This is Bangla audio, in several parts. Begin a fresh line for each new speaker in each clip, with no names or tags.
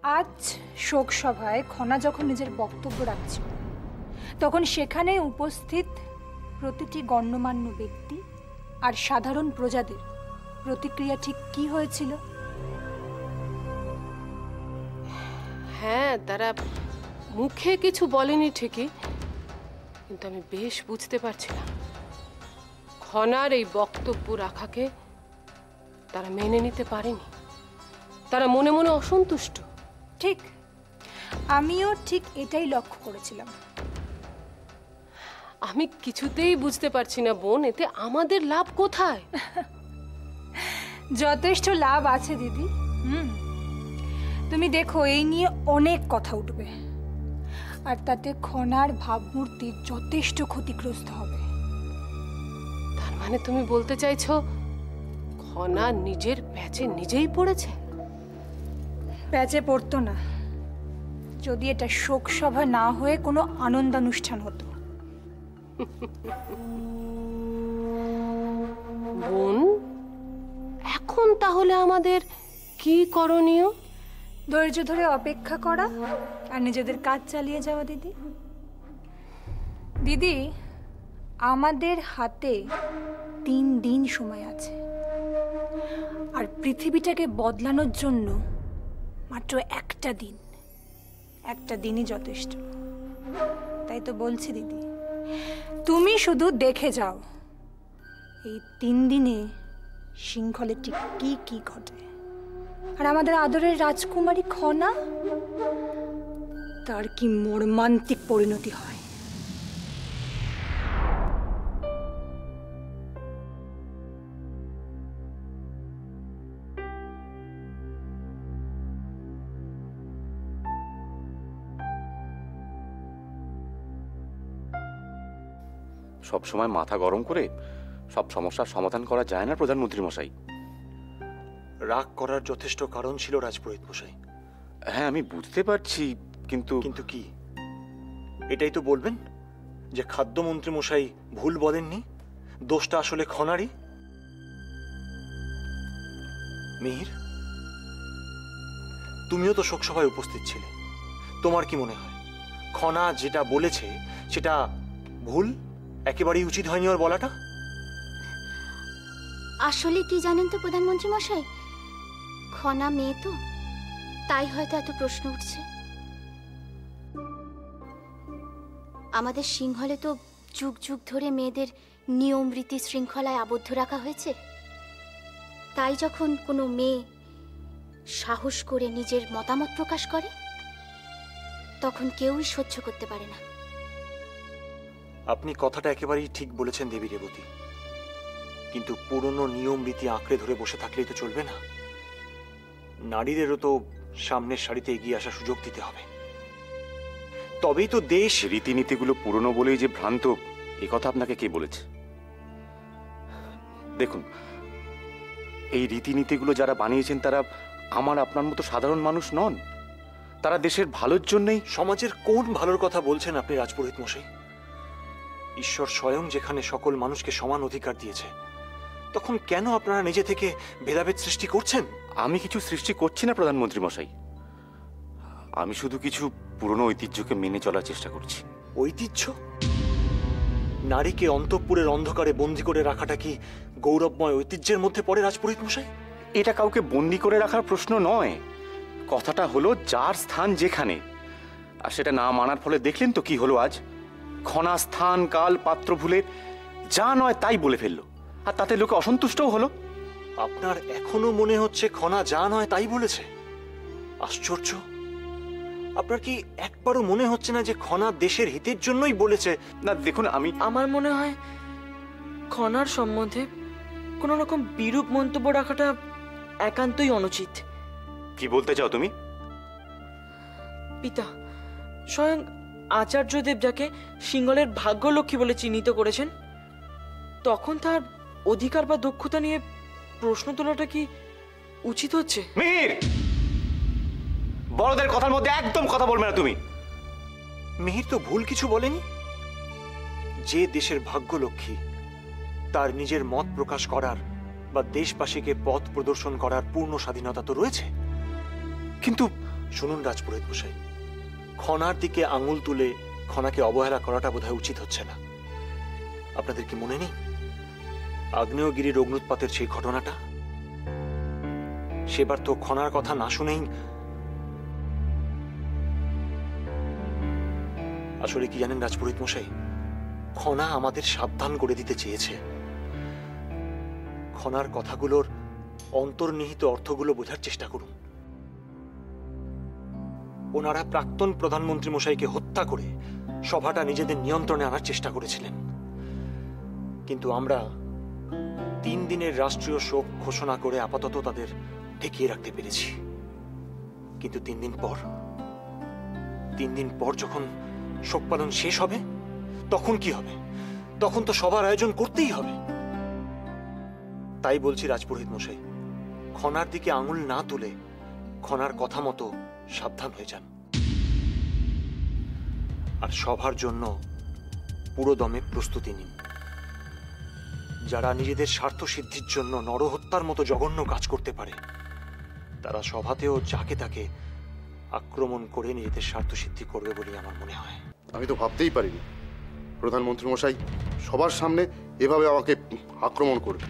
আজ শোক সভায় খনা যখন নিজের বক্তব্য রাখছিল তখন সেখানে উপস্থিত প্রতিটি গণ্যমান্য ব্যক্তি আর সাধারণ প্রজাদের প্রতিক্রিয়া ঠিক কি হয়েছিল?
হ্যাঁ, তারা মুখে কিছু বলেনি ঠিকই, কিন্তু আমি বেশ বুঝতে পারছিলাম খনার এই বক্তব্য রাখাকে তারা মেনে নিতে পারেনি। তারা মনে মনে অসন্তুষ্ট।
ঠিক, আমিও ঠিক এটাই লক্ষ্য করেছিলাম।
আমি কিছুতেই বুঝতে পারছি না বোন, এতে আমাদের লাভ কোথায়?
যথেষ্ট লাভ আছে দিদি। তুমি দেখো, এই নিয়ে অনেক কথা উঠবে, আর তাতে খনার ভাবমূর্তি যথেষ্ট ক্ষতিগ্রস্ত হবে।
তার মানে তুমি বলতে চাইছো খনা নিজের প্যাচে নিজেই পড়েছে?
প্যাচে পড়তো না যদি এটা শোক সভা না হয়ে কোনো আনন্দানুষ্ঠান হতো।
বোন, এখন তাহলে আমাদের কি করণীয়?
ধৈর্য ধরে অপেক্ষা করা আর নিজেদের কাজ চালিয়ে যাওয়া। দিদি দিদি আমাদের হাতে 3 দিন সময় আছে, আর পৃথিবীটাকে বদলানোর জন্য মাত্র একটা দিন। একটা দিনই যথেষ্ট। তাই তো বলছি দিদি, তুমি শুধু দেখে যাও এই 3 দিনে শৃঙ্খলে ঠিক কি কি ঘটে। আর আমাদের আদরের রাজকুমারী খনা, তার কি মর্মান্তিক পরিণতি হয়।
সব সময় মাথা গরম করে সব সমস্যার সমাধান করা যায় না প্রধানমন্ত্রী মশাই।
রাগ করার যথেষ্ট কারণ ছিল রাজপুরোহিত মশাই।
হ্যাঁ, আমি বুঝতে পারছি, কিন্তু
কিন্তু কি? এটাই তো বলবেন যে খাদ্যমন্ত্রী মশাই ভুল বলেননি, দোষটা আসলে খনারই? মিহির, তুমিও তো শোকসভায় উপস্থিত ছিলে, তোমার কি মনে হয় খনা যেটা বলেছে সেটা ভুল, একেবারেই উচিত হয়নি ওর বলাটা?
আসলে কি জানেন তো প্রধানমন্ত্রী মশাই, খনা মেয়ে তো, তাই হয়তো এত প্রশ্ন উঠছে। আমাদের সিংহলে তো যুগ যুগ ধরে মেয়েদের নিয়ম রীতি শৃঙ্খলায় আবদ্ধ রাখা হয়েছে। তাই যখন কোনো মেয়ে সাহস করে নিজের মতামত প্রকাশ করে, তখন কেউই সহ্য করতে পারে না।
আপনি কথাটা একেবারেই ঠিক বলেছেন দেবী রেবতী, কিন্তু পুরনো নিয়ম রীতি আঁকড়ে ধরে বসে থাকলেই তো চলবে না। নারীদেরও তো সামনের সারিতে এগিয়ে আসার সুযোগ দিতে হবে, তবেই তো দেশ।
রীতিনীতিগুলো পুরনো বলেই যে ভ্রান্ত, এ কথা আপনাকে কে বলেছে? দেখুন, এই রীতিনীতিগুলো যারা বানিয়েছেন তারা আমার আপনার মতো সাধারণ মানুষ নন। তারা দেশের ভালোর জন্যই।
সমাজের কোন ভালোর কথা বলছেন আপনি রাজপুরোহিত মশাই? ঈশ্বর স্বয়ং যেখানে সকল মানুষকে সমান অধিকার দিয়েছে, তখন কেন আপনারা নিজে থেকে ভেদাভেদ সৃষ্টি করছেন?
আমি কিছু সৃষ্টি করছি না প্রধানমন্ত্রী মশাই, আমি শুধু কিছু পুরনো ঐতিহ্যকে মেনে চলার চেষ্টা করছি।
ঐতিহ্য? নারীকে অন্তঃপুরের অন্ধকারে বন্দী করে রাখাটা কি গৌরবময় ঐতিহ্যের মধ্যে পড়ে রাজপুরোহিত মশাই?
এটা কাউকে বন্দি করে রাখার প্রশ্ন নয়, কথাটা হলো যার স্থান যেখানে, আর সেটা না মানার ফলে দেখলেন তো কি হলো আজ। খনা স্থান কাল পাত্র ভুলে যা নয় তাই বলে ফেললো, আর তাতে লোকে অসন্তুষ্টও হলো।
আপনার এখনো মনে হচ্ছে খনা যা নয় তাই বলেছে? আশ্চর্য! আপনার কি একবারও মনে হচ্ছে না যে খনা দেশের হিতের জন্যই বলেছে?
না দেখুন,
আমার মনে হয় খনার সম্বন্ধে কোনো রকম বিরূপ মন্তব্য রাখাটা একান্তই অনুচিত।
কি বলতে চাও তুমি?
পিতা স্বয়ং আচার্যদেব যাকে সিংহলের ভাগ্যলক্ষ্মী বলে চিহ্নিত করেছেন, তখন তার অধিকার বা দক্ষতা নিয়ে প্রশ্ন তোলাটা কি উচিত হচ্ছে?
মিহির, বড়দের কথার মধ্যে একদম কথা বলবে না তুমি।
মিহির তো ভুল কিছু বলেনি। যে দেশের ভাগ্যলক্ষ্মী, তার নিজের মত প্রকাশ করার বা দেশবাসীকে পথ প্রদর্শন করার পূর্ণ স্বাধীনতা তো রয়েছে।
কিন্তু
শুনুন রাজপুরোহিত মশাই, খনার দিকে আঙুল তুলে খনাকে অবহেলা করাটা বোধহয় উচিত হচ্ছে না। আপনাদের কি মনে নেই আগ্নেয়গিরির অগ্নুৎপাতের সেই ঘটনাটা? সেবার তো খনার কথা না শুনেই, আসলে কি জানেন রাজপুরোহিত মশাই, খনা আমাদের সাবধান করে দিতে চেয়েছে। খনার কথাগুলোর অন্তর্নিহিত অর্থগুলো বোঝার চেষ্টা করুন। ওনারা প্রাক্তন প্রধানমন্ত্রী মশাইকে হত্যা করে সভাটা নিজেদের নিয়ন্ত্রণে আনার চেষ্টা করেছিলেন, কিন্তু আমরা 3 দিনের রাষ্ট্রীয় শোক ঘোষণা করে আপাতত তাদের ঠেকিয়ে রাখতে পেরেছি। কিন্তু 3 দিন পর যখন শোক পালন শেষ হবে তখন কি হবে? তখন তো সবার আয়োজন করতেই হবে। তাই বলছি রাজপুরোহিত মশাই, খনার দিকে আঙুল না তুলে খনার কথা মতো সাবধান হয়ে যান, আর সভার জন্য পুরো দমে প্রস্তুতি নিন। যারা নিজেদের স্বার্থ সিদ্ধির জন্য নরহত্যার মতো জঘন্য কাজ করতে পারে, তারা সভাতেও যাকে তাকে আক্রমণ করে নিজেদের স্বার্থ সিদ্ধি করবে বলে আমার মনে হয়।
আমি তো ভাবতেই পারিনি প্রধানমন্ত্রী মশাই সবার সামনে এভাবে আমাকে আক্রমণ করবে।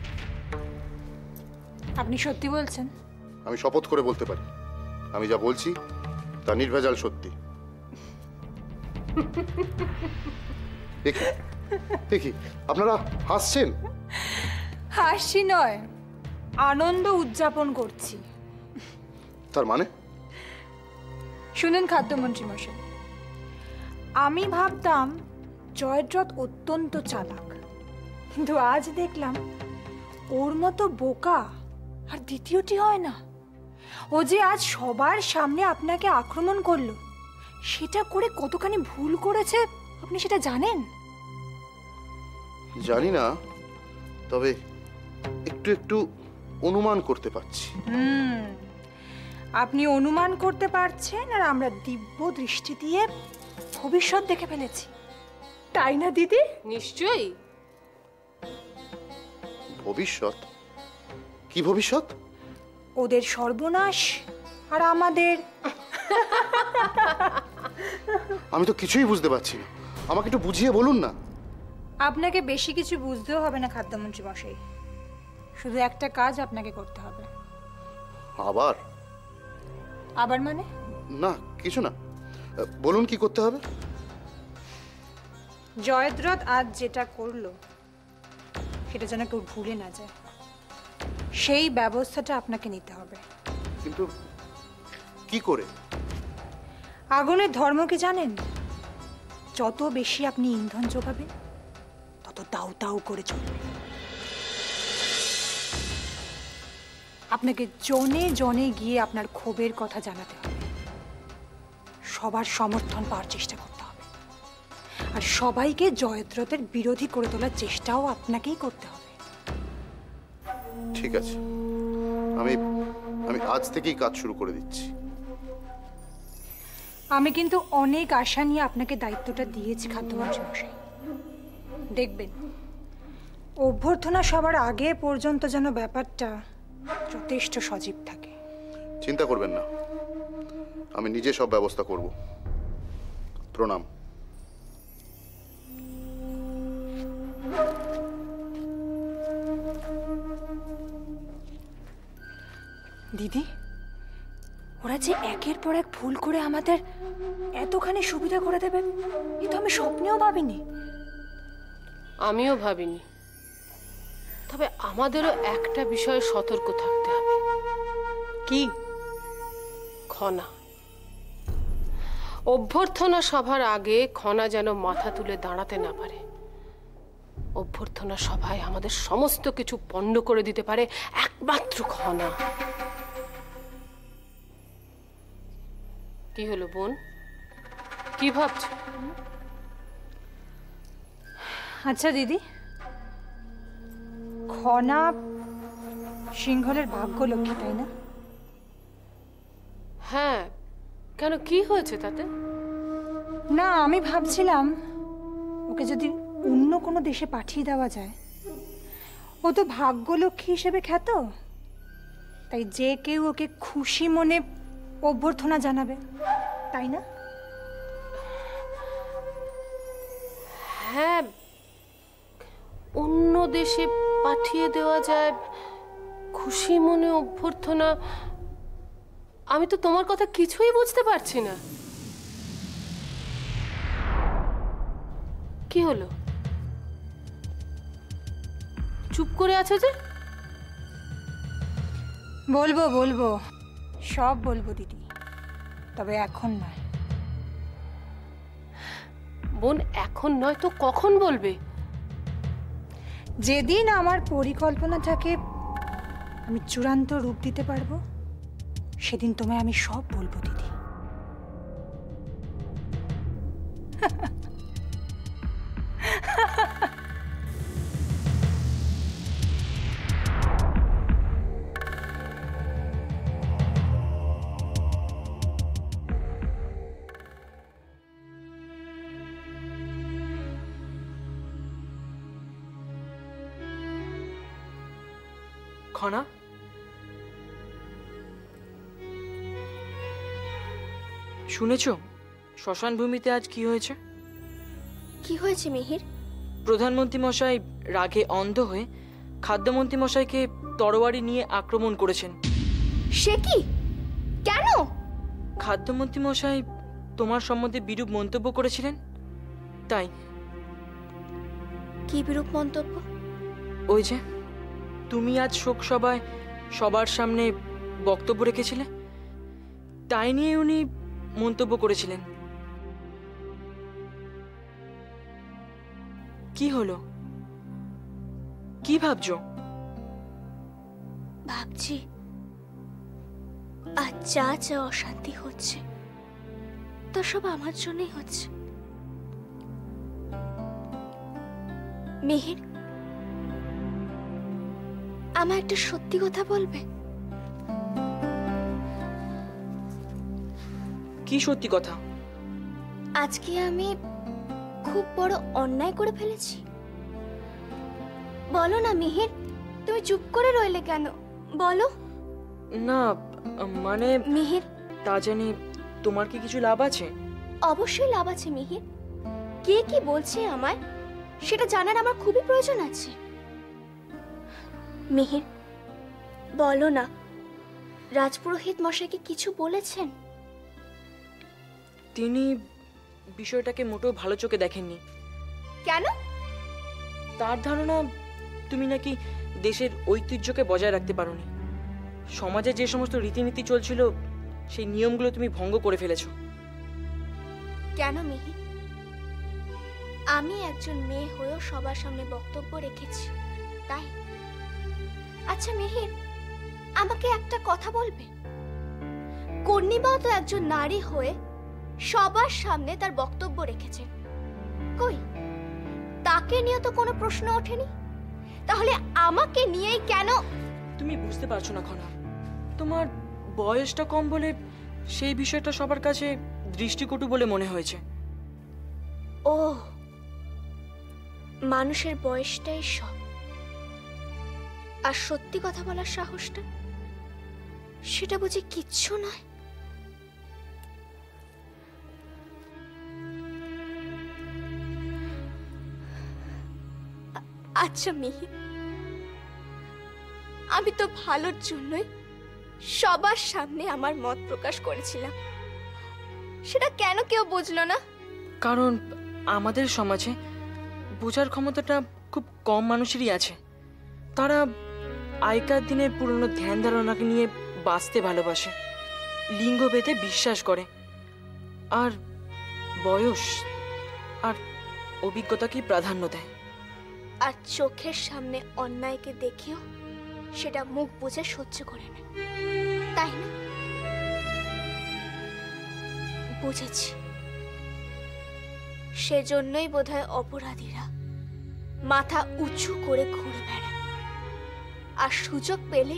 আপনি সত্যি বলছেন?
আমি শপথ করে বলতে পারি, আমি যা বলছি তা নির্ভেজাল সত্যি। দেখি আপনারা হাসছেন।
হাসি নয়, আনন্দ উদযাপন করছি।
তার মানে?
শুনেন খাদ্যমন্ত্রী মশাই, আমি ভাবতাম জয়দ্রথ অত্যন্ত চালাক, কিন্তু আজ দেখলাম ওর মতো বোকা আর দ্বিতীয়টি হয় না। ও যে আজ সবার সামনে আপনাকে আক্রমণ করলো, সেটা করে কতখানি ভুল করেছে আপনি সেটা জানেন?
জানি না, তবে একটু একটু অনুমান করতে পারছি।
আপনি অনুমান করতে পারছেন, আর আমরা দিব্য দৃষ্টি দিয়ে ভবিষ্যৎ দেখে ফেলেছি, তাই না দিদি?
নিশ্চয়ই।
ভবিষ্যৎ? কি ভবিষ্যৎ?
ওদের সর্বনাশ আর আমাদের।
আমি তো কিছুই বুঝতে পারছি না, আমাকে একটু বুঝিয়ে বলুন না।
আপনাকে বেশি কিছু বুঝতেও হবে না খাদ্যমন্ত্রী মশাই, শুধু একটা কাজ আপনাকে করতে হবে।
আবার?
আবার মানে?
না কিছু না, বলুন কি করতে হবে।
জয়দ্রথ আজ যেটা করলো সেটা যেন কেউ ভুলে না যায়, সেই ব্যবস্থাটা আপনাকে নিতে হবে।
কিন্তু কি করে?
আগুনের ধর্ম কি জানেন? যত বেশি আপনি ইন্ধন যোগাবেন তত দাউ দাউ করে চলবে। আপনাকে জনে জনে গিয়ে আপনার ক্ষোভের কথা জানাতে হবে, সবার সমর্থন পাওয়ার চেষ্টা করতে হবে, আর সবাইকে জয়দ্রথের বিরোধী করে তোলার চেষ্টাও আপনাকেই করতে হবে।
ঠিক আছে, আমি আমি আজ থেকেই কাজ শুরু করে দিচ্ছি।
আমি কিন্তু অনেক আশা নিয়ে আপনাকে দায়িত্বটা দিয়েছি খাদ্যমন্ত্রী মশাই। দেখবেন অভ্যর্থনা সবার আগে পর্যন্ত যেন ব্যাপারটা যথেষ্ট সজীব থাকে।
চিন্তা করবেন না, আমি নিজে সব ব্যবস্থা করব। প্রণাম।
দিদি, ওরা যে একের পর এক ভুল করে আমাদের এতখানি সুবিধা করে দেবেন এ তো আমি স্বপ্নেও ভাবিনি।
আমিও ভাবিনি, তবে আমাদেরও একটা বিষয়ে সতর্ক থাকতে হবে।
কি?
খনা। অভ্যর্থনা সভার আগে খনা যেন মাথা তুলে দাঁড়াতে না পারে। অভ্যর্থনা সভায় আমাদের সমস্ত কিছু পণ্ড করে দিতে পারে একমাত্র খনা। কি হলো বোন, কি ভাবছ?
আচ্ছা দিদি, খনা সিংহলের ভাগ্যলক্ষ্মী, তাই না?
হ্যাঁ, কেন কি হয়েছে তাতে?
না, আমি ভাবছিলাম ওকে যদি অন্য কোনো দেশে পাঠিয়ে দেওয়া যায়, ও তো ভাগ্যলক্ষ্মী হিসেবে খ্যাত, তাই যে কেউ ওকে খুশি মনে অভ্যর্থনা জানাবে, তাই না?
হ্যাঁ, অন্য দেশে পাঠিয়ে দেওয়া যায় খুশি মনে অভ্যর্থনা। আমি তো তোমার কথা কিছুই বুঝতে পারছি না। কি হলো, চুপ করে আছো যে?
বলবো বলবো, সব বলবো দিদি, তবে এখন নয়।
বোন, এখন নয় তো কখন বলবে?
যেদিন আমার পরিকল্পনাটাকে আমি চূড়ান্ত রূপ দিতে পারবো, সেদিন তোমায় আমি সব বলবো দিদি।
খনা, শুনেছ শ্মশান ভূমিতে আজ কি হয়েছে?
কি হয়েছে মিহির?
প্রধানমন্ত্রী মশাই রাগে অন্ধ হয়ে খাদ্যমন্ত্রী মশাইকে তরবারি নিয়ে আক্রমণ করেছেন।
সে কি? কেন?
খাদ্যমন্ত্রী মশাই তোমার সম্বন্ধে বিরূপ মন্তব্য করেছিলেন, তাই।
কি বিরূপ মন্তব্য?
ওই যে তুমি আজ শোক সভায় সবার সামনে বক্তব্য রেখেছিলে, তাই নিয়ে উনি মন্তব্য করেছিলেন। কি হলো, কি ভাবছো?
ভাবছি আজ যা যা অশান্তি হচ্ছে তা সব আমার জন্যই হচ্ছে। মিহির, আমার একটা সত্যি কথা বলবে?
কি সত্যি কথা?
আজকে আমি খুব বড় অন্যায় করে ফেলেছি। বলো না মিহির, তুমি চুপ করে রইলে কেন? বলো
না, মানে
মিহির।
তা জানি তোমার কি কিছু লাভ আছে?
অবশ্যই লাভ আছে মিহির। কে কি বলছে আমায় সেটা জানার আমার খুবই প্রয়োজন আছে। মিহির, বলো না, রাজপুরোহিত মশাইকে কিছু বলেছেন?
তিনি বিষয়টাকে মোটেও ভালো চোখে দেখেননি।
কেন?
তার ধারণা তুমি নাকি দেশের ঐতিহ্যকে বজায় রাখতে পারোনি। সমাজে যে সমস্ত রীতিনীতি চলছিল সেই নিয়মগুলো তুমি ভঙ্গ করে ফেলেছো।
কেন মিহির? আমি একজন মেয়ে হয়েও সবার সামনে বক্তব্য রেখেছি, তাই? আচ্ছা মিহির, আমাকে একটা কথা বলবে? কর্ণিবাও তো একজন নারী হয়ে সবার সামনে তার বক্তব্য রেখেছেন, কই তাকে নিয়ে তো কোনো প্রশ্ন ওঠেনি। তাহলে আমাকে নিয়েই কেন?
তুমি বুঝতে পারছো না খনা, তোমার বয়সটা কম বলে সেই বিষয়টা সবার কাছে দৃষ্টিকটু বলে মনে হয়েছে।
ও, মানুষের বয়সটাই সব, আর সত্যি কথা বলার সাহসটা সেটা বুঝি কিচ্ছু নয়? আচ্ছা মিহির, আমি তো ভালোর জন্যই সবার সামনে আমার মত প্রকাশ করেছিলাম, সেটা কেন কেউ বুঝলো না?
কারণ আমাদের সমাজে বোঝার ক্ষমতাটা খুব কম মানুষেরই আছে। তারা আগেকার দিনের পুরনো ধ্যান ধারণাকে নিয়ে বাঁচতে ভালোবাসে, লিঙ্গভেদে বিশ্বাস করে, আর বয়স আর অভিজ্ঞতাকেই প্রাধান্য দেয়।
আর চোখের সামনে অন্যায়কে দেখেও সেটা মুখ বুজে সহ্য করে নেয়, তাই না? বুঝেছি, সেজন্যই বোধহয় অপরাধীরা মাথা উঁচু করে ঘুরে বেড়ায়, আর সুযোগ পেলে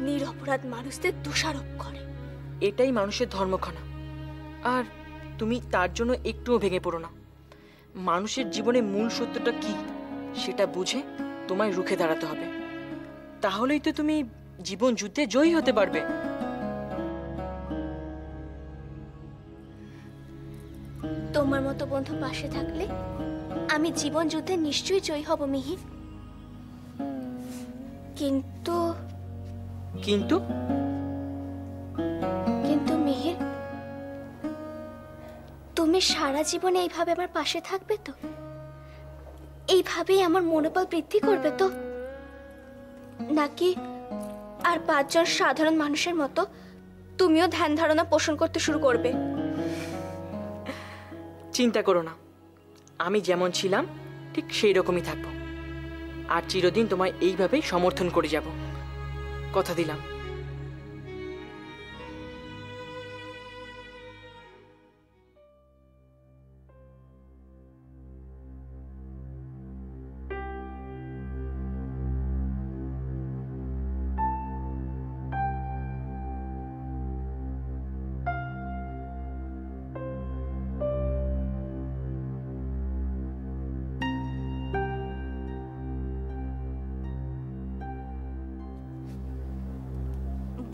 নিরপরাধ মানুষদের দোষারোপ করে।
এটাই মানুষের ধর্মখানা, আর তুমি তার জন্য একটুও ভেঙে পড়ো না। মানুষের জীবনে মূল সত্যটা কি সেটা বুঝে তোমায় রুখে দাঁড়াতে হবে, তাহলেই তো তুমি জীবন যুদ্ধে জয়ী হতে পারবে।
তোমার মতো বন্ধু পাশে থাকলে আমি জীবন যুদ্ধে নিশ্চয়ই জয়ী হব মিহির। কিন্তু
কিন্তু
কিন্তু মিহির, তুমি সারা জীবনে এইভাবে আমার পাশে থাকবে তো? এইভাবেই আমার মনোবল বৃদ্ধি করবে তো? নাকি আর 5 জন সাধারণ মানুষের মতো তুমিও ধ্যান ধারণা পোষণ করতে শুরু করবে?
চিন্তা করো না, আমি যেমন ছিলাম ঠিক সেই রকমই থাকবো, আর চিরদিন তোমায় এইভাবেই সমর্থন করে যাব, কথা দিলাম।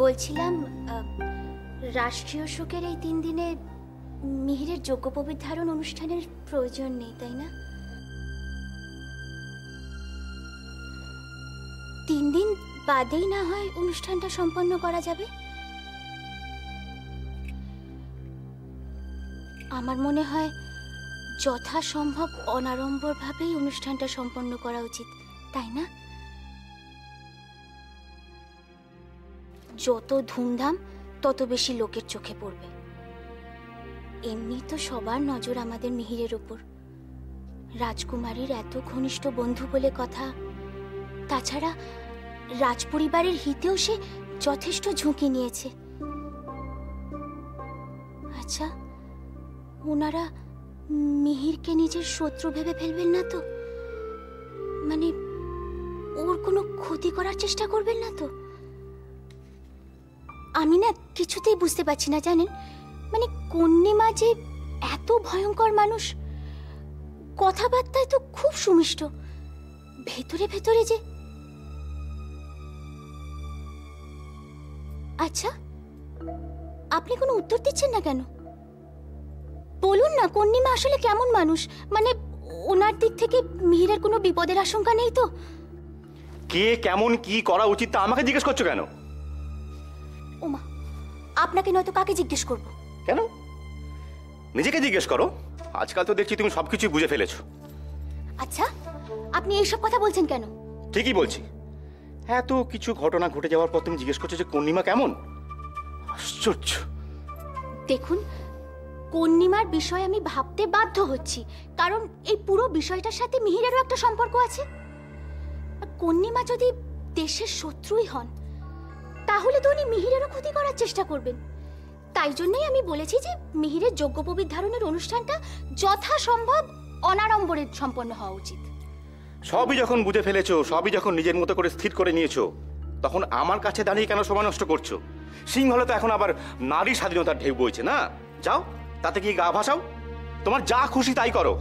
বলছিলাম, রাষ্ট্রীয় শোকের এই 3 দিনে মিহিরের যজ্ঞোপবীত ধারণ অনুষ্ঠানের প্রয়োজন নেই, তাই না? 3 দিন বাদেই না হয় অনুষ্ঠানটা সম্পন্ন করা যাবে। আমার মনে হয় যথাসম্ভব অনাড়ম্বরভাবেই অনুষ্ঠানটা সম্পন্ন করা উচিত, তাই না? যত ধুমধাম তত বেশি লোকের চোখে পড়বে। এমনি তো সবার নজর আমাদের মিহিরের উপর। রাজকুমারীর এত ঘনিষ্ঠ বন্ধু বলে কথা, তাছাড়া রাজপরিবারের হিতেও সে যথেষ্ট ঝুঁকি নিয়েছে। আচ্ছা, ওনারা মিহিরকে নিজের শত্রু ভেবে ফেলবেন না তো? মানে ওর কোনো ক্ষতি করার চেষ্টা করবেন না তো? আমি না কিছুতেই বুঝতে পারছি না, জানেন? মানে কন্যা যে এত ভয়ঙ্কর মানুষ, কথাবার্তায় তো খুব সুমিষ্ট, ভেতরে ভেতরে যে। আচ্ছা, আপনি কোনো উত্তর দিচ্ছেন না কেন? বলুন না, কন্যা আসলে কেমন মানুষ? মানে ওনার দিক থেকে মিহিরের কোনো বিপদের আশঙ্কা নেই তো?
কে কেমন কি করা উচিত তা আমাকে জিজ্ঞেস করছো কেন?
ওমা, আপনাকে নয়তো কাকে জিজ্ঞেস করব?
কেন? নিজেকে জিজ্ঞেস করো। আজকাল তো দেখছি তুমি সবকিছু বুঝে ফেলেছো।
আচ্ছা, আপনি এইসব কথা বলছেন কেন?
ঠিকই বলছি। এত কিছু ঘটনা ঘটে যাওয়ার পর তুমি জিজ্ঞেস করছো যে কন্যা কেমন? আশ্চর্য।
দেখুন, কন্যিমার বিষয়ে আমি ভাবতে বাধ্য হচ্ছি, কারণ এই পুরো বিষয়টার সাথে মিহিরেরও একটা সম্পর্ক আছে। কন্যিমা যদি দেশের শত্রুই হন, তাহলে তো উনি মিহিরেরও ক্ষতি করার চেষ্টা করবেন। তাই জন্যই আমি বলেছি যে মিহিরের যজ্ঞোপবীত ধারণের অনুষ্ঠানটা যথাসম্ভব অনাড়ম্বরে সম্পন্ন হওয়া উচিত।
সবই যখন বুঝে ফেলেছো, সবই যখন নিজের মতো করে স্থির করে নিয়েছো, তখন আমার কাছে দাঁড়িয়ে কেন সময় নষ্ট করছো? সিংহলে তো এখন আবার নারী স্বাধীনতার ঢেউ বইছে না? যাও, তাতে কি গা ভাসাও, তোমার যা খুশি তাই করো।